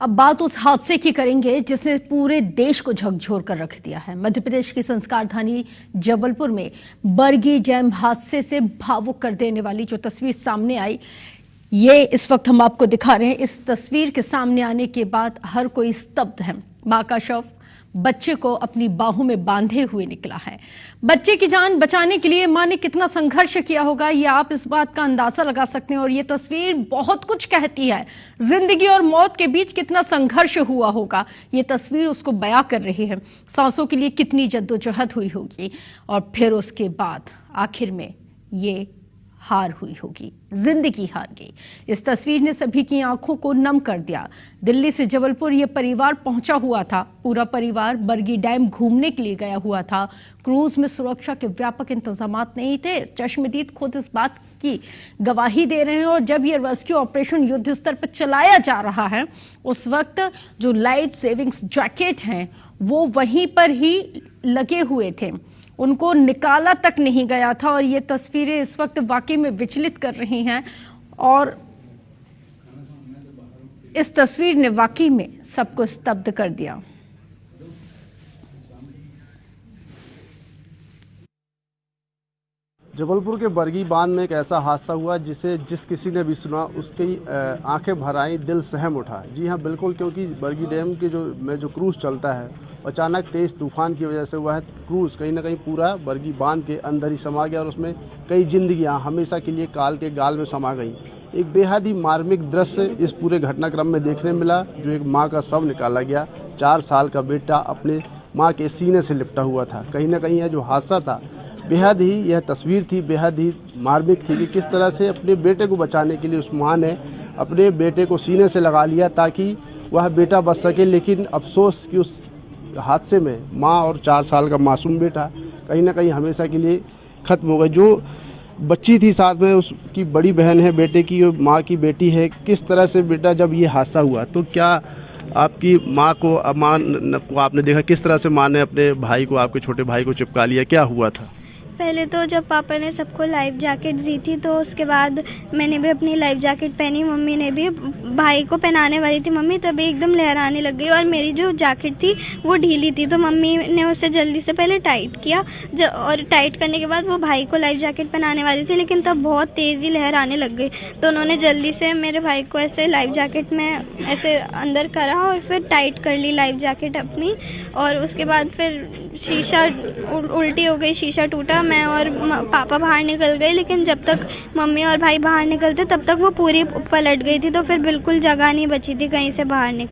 अब बात उस हादसे की करेंगे जिसने पूरे देश को झकझोर कर रख दिया है। मध्य प्रदेश की संस्कार धानी जबलपुर में बरगी डैम हादसे से भावुक कर देने वाली जो तस्वीर सामने आई, ये इस वक्त हम आपको दिखा रहे हैं। इस तस्वीर के सामने आने के बाद हर कोई स्तब्ध है। मां का शव बच्चे को अपनी बाहों में बांधे हुए निकला है। बच्चे की जान बचाने के लिए मां ने कितना संघर्ष किया होगा, ये आप इस बात का अंदाजा लगा सकते हैं। और ये तस्वीर बहुत कुछ कहती है। जिंदगी और मौत के बीच कितना संघर्ष हुआ होगा, ये तस्वीर उसको बयां कर रही है। सांसों के लिए कितनी जद्दोजहद हुई होगी और फिर उसके बाद आखिर में ये हार हुई होगी, जिंदगी हार गई। इस तस्वीर ने सभी की आंखों को नम कर दिया। दिल्ली से जबलपुर ये परिवार पहुंचा हुआ था। पूरा परिवार बरगी डैम घूमने के लिए गया हुआ था। क्रूज में सुरक्षा के व्यापक इंतजामात नहीं थे। चश्मदीद खुद इस बात की गवाही दे रहे हैं। और जब ये रेस्क्यू ऑपरेशन युद्ध स्तर पर चलाया जा रहा है, उस वक्त जो लाइफ सेविंग्स जैकेट हैं वो वहीं पर ही लगे हुए थे, उनको निकाला तक नहीं गया था। और ये तस्वीरें इस वक्त वाकई में विचलित कर रही हैं। और इस तस्वीर ने वाकई में सबको स्तब्ध कर दिया। जबलपुर के बरगी बांध में एक ऐसा हादसा हुआ जिस किसी ने भी सुना उसकी आंखें भर आई, दिल सहम उठा। जी हाँ, बिल्कुल, क्योंकि बरगी डैम के जो क्रूज़ चलता है, अचानक तेज़ तूफान की वजह से हुआ है क्रूज़ कहीं ना कहीं पूरा बरगी बांध के अंदर ही समा गया और उसमें कई जिंदगियां हमेशा के लिए काल के गाल में समा गई। एक बेहद ही मार्मिक दृश्य इस पूरे घटनाक्रम में देखने मिला, जो एक माँ का शव निकाला गया। 4 साल का बेटा अपने माँ के सीने से लिपटा हुआ था। कहीं ना कहीं यह जो हादसा था, बेहद ही यह तस्वीर थी, बेहद ही मार्मिक थी कि किस तरह से अपने बेटे को बचाने के लिए उस माँ ने अपने बेटे को सीने से लगा लिया ताकि वह बेटा बच सके। लेकिन अफसोस कि उस हादसे में माँ और 4 साल का मासूम बेटा कहीं ना कहीं हमेशा के लिए ख़त्म हो गए। जो बच्ची थी साथ में, उसकी बड़ी बहन है बेटे की, माँ की बेटी है। किस तरह से बेटा जब ये हादसा हुआ तो क्या आपकी माँ को आपने देखा किस तरह से माँ ने अपने भाई को, आपके छोटे भाई को चिपका लिया, क्या हुआ था? पहले तो जब पापा ने सबको लाइफ जैकेट दी थी तो उसके बाद मैंने भी अपनी लाइफ जैकेट पहनी, मम्मी ने भी भाई को पहनाने वाली थी मम्मी, तभी एकदम लहराने लग गई और मेरी जो जैकेट थी वो ढीली थी तो मम्मी ने उसे जल्दी से पहले टाइट किया और टाइट करने के बाद वो भाई को लाइफ जैकेट पहनाने वाली थी, लेकिन तब बहुत तेज़ी लहराने लग गई तो उन्होंने जल्दी से मेरे भाई को ऐसे लाइफ जैकेट में ऐसे अंदर करा और फिर टाइट कर ली लाइफ जैकेट अपनी। और उसके बाद फिर शीशा उल्टी हो गई, शीशा टूटा, मैं और पापा बाहर निकल गए, लेकिन जब तक मम्मी और भाई बाहर निकलते तब तक वो पूरी पलट गई थी तो फिर बिल्कुल जगह नहीं बची थी कहीं से बाहर निकल।